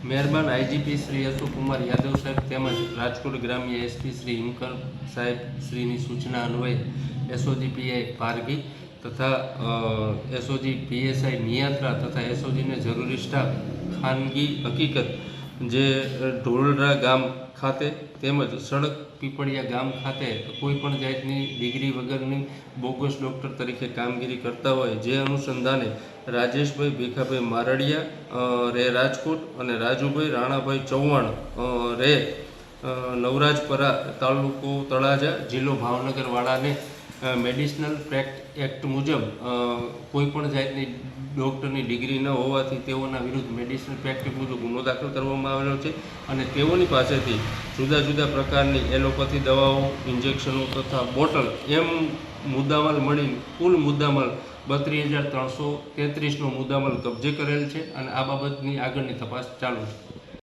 મહેરબાન આઈજીપી શ્રી અશોક કુમાર યાદવ સાહેબ તેમજ રાજકોટ ગ્રામ્ય એસપી શ્રી હિમકર સાહેબ શ્રીની સૂચના અન્વયે એસઓજી પીઆઈ પારગી તથા એસઓજી પીએસઆઈ નિયાત્રા તથા એસઓજીને જરૂરી સ્ટાફ ખાનગી હકીકત જે ઢોલરા ગામ ખાતે તેમજ સડક પીપળિયા ગામ ખાતે કોઈપણ જાતની ડિગ્રી વગરની બોગસ ડૉક્ટર તરીકે કામગીરી કરતા હોય જે અનુસંધાને રાજેશભાઈ ભીખાભાઈ મારડિયા રે રાજકોટ અને રાજુભાઈ રાણાભાઈ ચૌહાણ રે નવરાજપરા તાલુકો તળાજા જિલ્લો ભાવનગરવાળાને મેડિસિનલ એક્ટ મુજબ કોઈપણ જાતની ડૉક્ટરની ડિગ્રી ન હોવાથી તેઓના વિરુદ્ધ મેડિસિનલ પ્રેક્ટિસ મુજબ ગુનો દાખલ કરવામાં આવેલો છે અને તેઓની પાસેથી જુદા જુદા પ્રકારની એલોપેથી દવાઓ ઇન્જેક્શનો તથા બોટલ એમ મુદ્દામાલ મળી કુલ મુદ્દામાલ 32,333નો મુદ્દામાલ કબજે કરેલ છે અને આ બાબતની આગળની તપાસ ચાલુ છે.